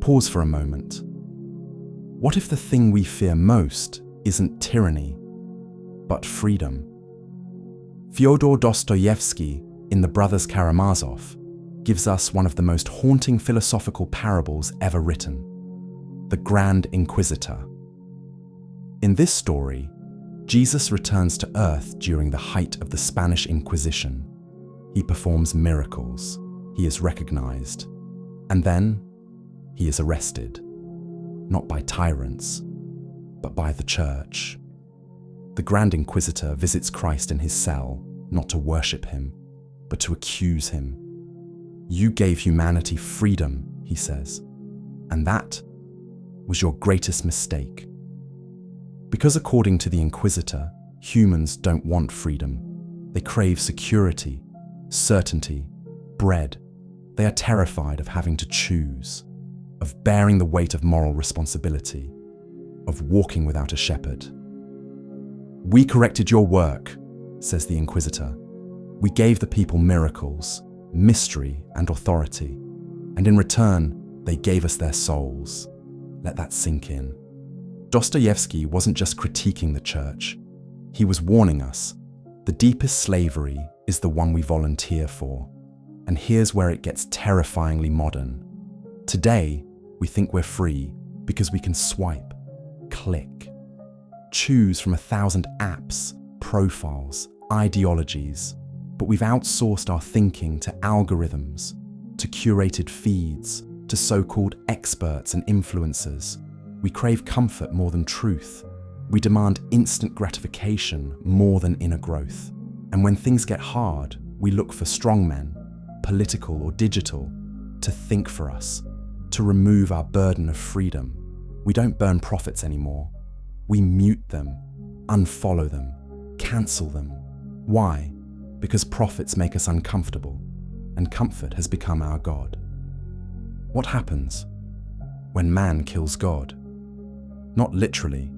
pause for a moment. What if the thing we fear most isn't tyranny, but freedom? Fyodor Dostoevsky, in The Brothers Karamazov, gives us one of the most haunting philosophical parables ever written, the Grand Inquisitor. In this story, Jesus returns to Earth during the height of the Spanish Inquisition. He performs miracles, he is recognized, and then he is arrested, not by tyrants, but by the church. The Grand Inquisitor visits Christ in his cell, not to worship him, but to accuse him. You gave humanity freedom, he says, and that was your greatest mistake. Because according to the Inquisitor, humans don't want freedom. They crave security, certainty, bread. They are terrified of having to choose, of bearing the weight of moral responsibility, of walking without a shepherd. We corrected your work, says the Inquisitor. We gave the people miracles, mystery and authority, and in return, they gave us their souls. Let that sink in. Dostoevsky wasn't just critiquing the church. He was warning us, the deepest slavery is the one we volunteer for. And here's where it gets terrifyingly modern. Today, we think we're free because we can swipe, click, choose from 1,000 apps, profiles, ideologies, but we've outsourced our thinking to algorithms, to curated feeds, to so-called experts and influencers. We crave comfort more than truth. We demand instant gratification more than inner growth. And when things get hard, we look for strongmen, political or digital, to think for us, to remove our burden of freedom. We don't burn prophets anymore. We mute them, unfollow them, cancel them. Why? Because prophets make us uncomfortable, and comfort has become our God. What happens when man kills God? Not literally,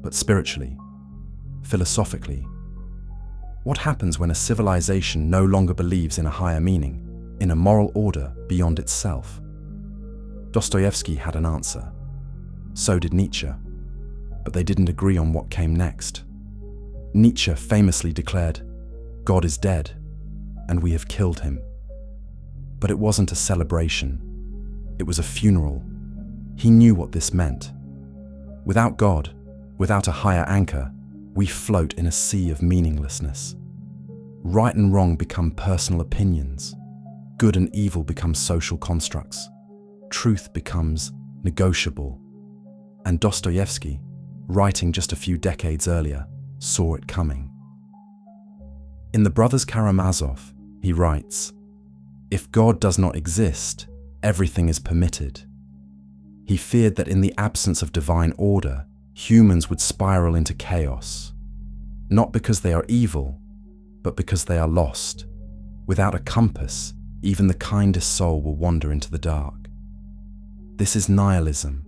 but spiritually, philosophically. What happens when a civilization no longer believes in a higher meaning, in a moral order beyond itself? Dostoevsky had an answer. So did Nietzsche, but they didn't agree on what came next. Nietzsche famously declared, "God is dead, and we have killed him." But it wasn't a celebration. It was a funeral. He knew what this meant. Without God, without a higher anchor, we float in a sea of meaninglessness. Right and wrong become personal opinions. Good and evil become social constructs. Truth becomes negotiable. And Dostoevsky, writing just a few decades earlier, saw it coming. In The Brothers Karamazov, he writes, "If God does not exist, everything is permitted." He feared that in the absence of divine order, humans would spiral into chaos, not because they are evil, but because they are lost. Without a compass, even the kindest soul will wander into the dark. This is nihilism,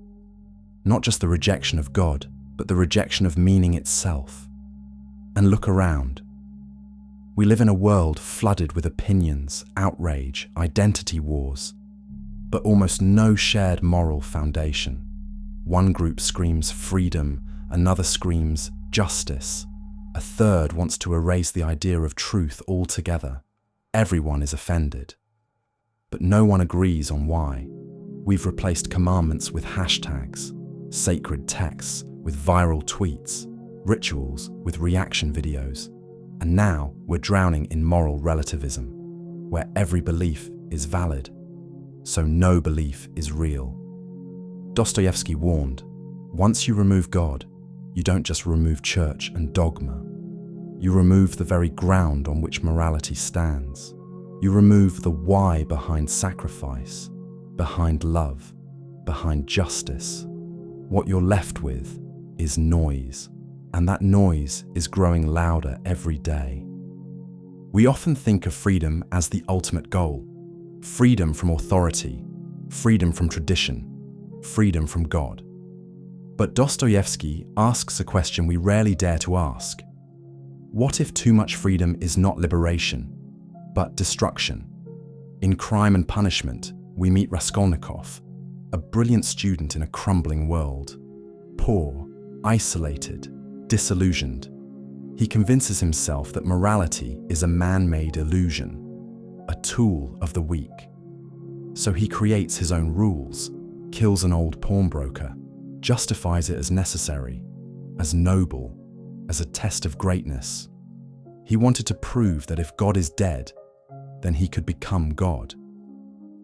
not just the rejection of God, but the rejection of meaning itself. And look around. We live in a world flooded with opinions, outrage, identity wars, but almost no shared moral foundation. One group screams freedom, another screams justice. A third wants to erase the idea of truth altogether. Everyone is offended. But no one agrees on why. We've replaced commandments with hashtags, sacred texts with viral tweets, rituals with reaction videos. And now we're drowning in moral relativism, where every belief is valid, so no belief is real. Dostoevsky warned, once you remove God, you don't just remove church and dogma. You remove the very ground on which morality stands. You remove the why behind sacrifice, behind love, behind justice. What you're left with is noise, and that noise is growing louder every day. We often think of freedom as the ultimate goal. Freedom from authority, freedom from tradition, freedom from God. But Dostoevsky asks a question we rarely dare to ask. What if too much freedom is not liberation, but destruction? In Crime and Punishment, we meet Raskolnikov, a brilliant student in a crumbling world. Poor, isolated, disillusioned, he convinces himself that morality is a man-made illusion, a tool of the weak. So he creates his own rules, kills an old pawnbroker, justifies it as necessary, as noble, as a test of greatness. He wanted to prove that if God is dead, then he could become God.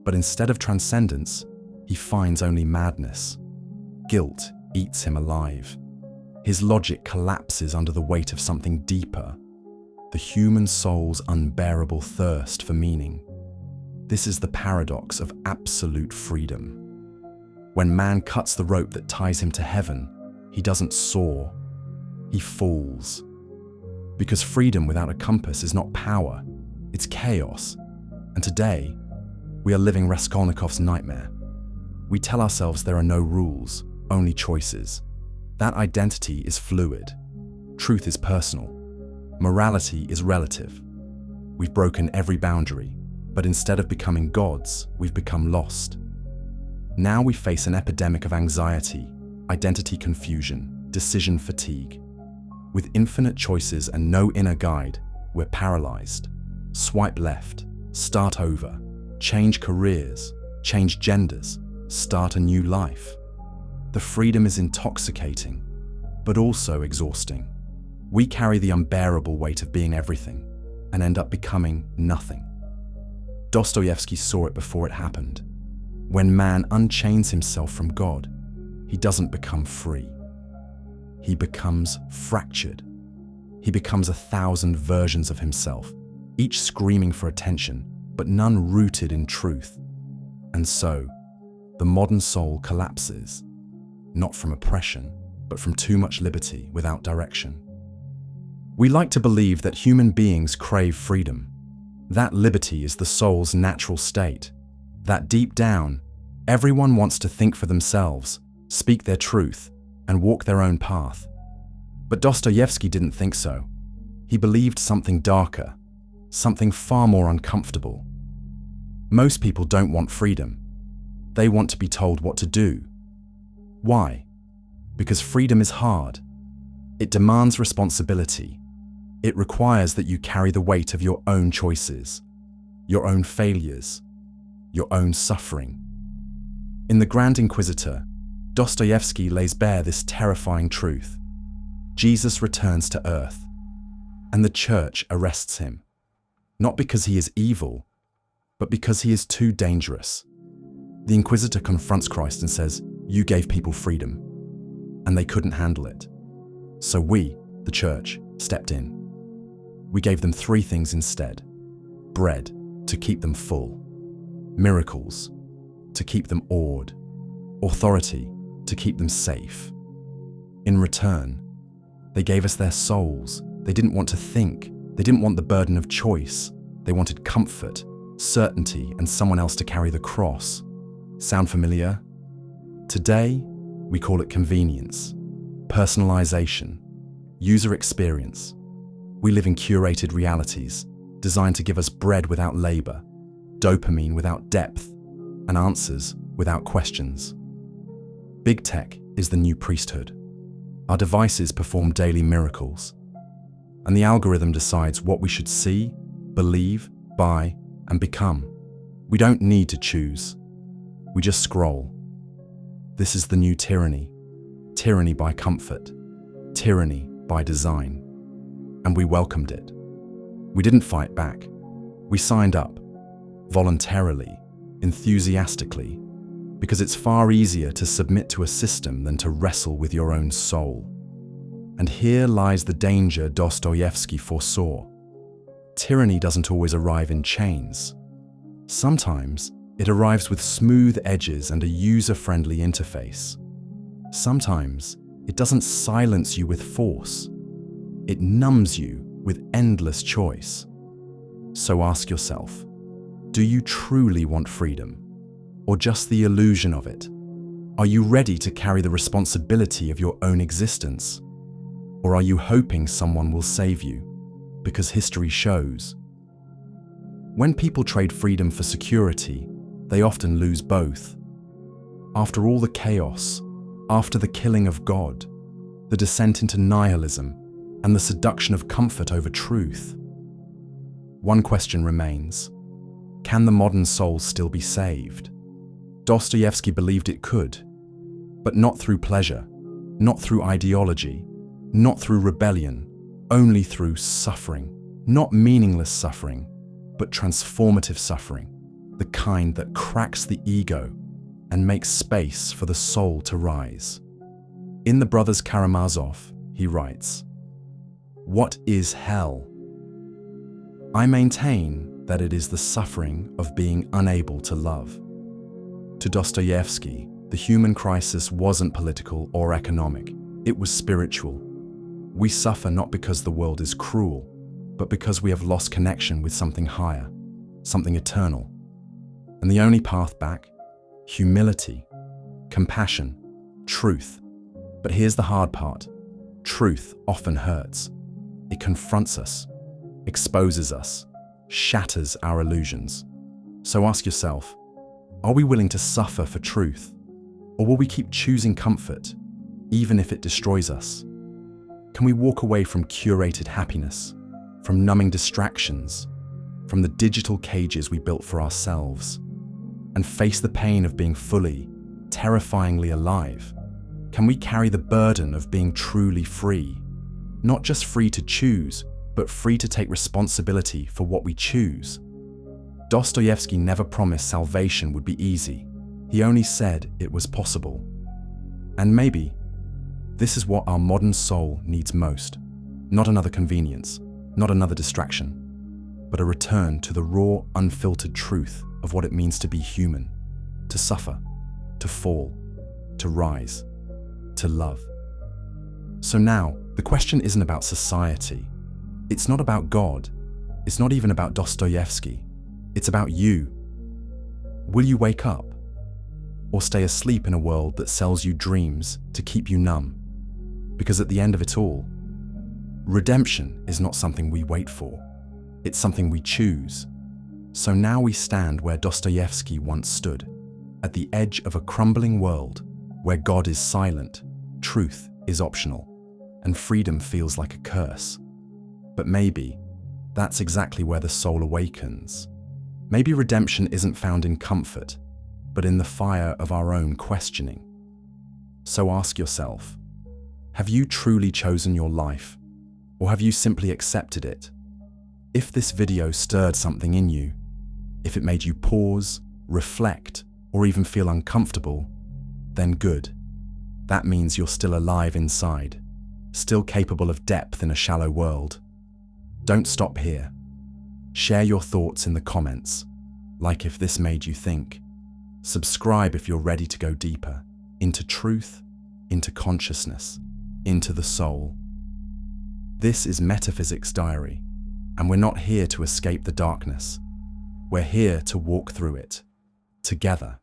But instead of transcendence, he finds only madness. Guilt eats him alive. His logic collapses under the weight of something deeper, the human soul's unbearable thirst for meaning. This is the paradox of absolute freedom. When man cuts the rope that ties him to heaven, he doesn't soar, he falls. Because freedom without a compass is not power, it's chaos. And today, we are living Raskolnikov's nightmare. We tell ourselves there are no rules, only choices. That identity is fluid. Truth is personal. Morality is relative. We've broken every boundary, but instead of becoming gods, we've become lost. Now we face an epidemic of anxiety, identity confusion, decision fatigue. With infinite choices and no inner guide, we're paralyzed. Swipe left, start over, change careers, change genders, start a new life. The freedom is intoxicating, but also exhausting. We carry the unbearable weight of being everything and end up becoming nothing. Dostoevsky saw it before it happened. When man unchains himself from God, he doesn't become free. He becomes fractured. He becomes 1,000 versions of himself, each screaming for attention, but none rooted in truth. And so, the modern soul collapses, not from oppression, but from too much liberty without direction. We like to believe that human beings crave freedom. That liberty is the soul's natural state. That deep down, everyone wants to think for themselves, speak their truth, and walk their own path. But Dostoevsky didn't think so. He believed something darker, something far more uncomfortable. Most people don't want freedom. They want to be told what to do. Why? Because freedom is hard. It demands responsibility. It requires that you carry the weight of your own choices, your own failures, your own suffering. In the Grand Inquisitor, Dostoevsky lays bare this terrifying truth. Jesus returns to earth, and the church arrests him, not because he is evil, but because he is too dangerous. The Inquisitor confronts Christ and says, "You gave people freedom," and they couldn't handle it. So we, the church, stepped in. We gave them 3 things instead: bread, to keep them full; miracles, to keep them awed; authority, to keep them safe. In return, they gave us their souls. They didn't want to think. They didn't want the burden of choice. They wanted comfort, certainty, and someone else to carry the cross. Sound familiar? Today, we call it convenience, personalization, user experience. We live in curated realities, designed to give us bread without labor, dopamine without depth, and answers without questions. Big tech is the new priesthood. Our devices perform daily miracles, and the algorithm decides what we should see, believe, buy, and become. We don't need to choose. We just scroll. This is the new tyranny. Tyranny by comfort. Tyranny by design. And we welcomed it. We didn't fight back. We signed up, voluntarily, enthusiastically, because it's far easier to submit to a system than to wrestle with your own soul. And here lies the danger Dostoevsky foresaw. Tyranny doesn't always arrive in chains. Sometimes it arrives with smooth edges and a user-friendly interface. Sometimes it doesn't silence you with force. It numbs you with endless choice. So ask yourself, do you truly want freedom, or just the illusion of it? Are you ready to carry the responsibility of your own existence? Or are you hoping someone will save you? Because history shows. When people trade freedom for security, they often lose both. After all the chaos, after the killing of God, the descent into nihilism, and the seduction of comfort over truth, one question remains: can the modern soul still be saved? Dostoevsky believed it could, but not through pleasure, not through ideology, not through rebellion, only through suffering. Not meaningless suffering, but transformative suffering, the kind that cracks the ego and makes space for the soul to rise. In The Brothers Karamazov, he writes, "What is hell? I maintain that it is the suffering of being unable to love." To Dostoevsky, the human crisis wasn't political or economic, it was spiritual. We suffer not because the world is cruel, but because we have lost connection with something higher, something eternal. And the only path back? Humility, compassion, truth. But here's the hard part. Truth often hurts. It confronts us, exposes us, shatters our illusions. So ask yourself, are we willing to suffer for truth? Or will we keep choosing comfort, even if it destroys us? Can we walk away from curated happiness, from numbing distractions, from the digital cages we built for ourselves, and face the pain of being fully, terrifyingly alive? Can we carry the burden of being truly free? Not just free to choose, but free to take responsibility for what we choose. Dostoevsky never promised salvation would be easy. He only said it was possible. And maybe this is what our modern soul needs most. Not another convenience, not another distraction, but a return to the raw, unfiltered truth of what it means to be human, to suffer, to fall, to rise, to love. So now, the question isn't about society. It's not about God. It's not even about Dostoevsky. It's about you. Will you wake up? Or stay asleep in a world that sells you dreams to keep you numb? Because at the end of it all, redemption is not something we wait for. It's something we choose. So now we stand where Dostoevsky once stood, at the edge of a crumbling world where God is silent, truth is optional, and freedom feels like a curse. But maybe that's exactly where the soul awakens. Maybe redemption isn't found in comfort, but in the fire of our own questioning. So ask yourself, have you truly chosen your life, or have you simply accepted it? If this video stirred something in you, if it made you pause, reflect, or even feel uncomfortable, then good. That means you're still alive inside, still capable of depth in a shallow world. Don't stop here. Share your thoughts in the comments, like if this made you think. Subscribe if you're ready to go deeper, into truth, into consciousness, into the soul. This is Metaphysics Diary, and we're not here to escape the darkness. We're here to walk through it, together.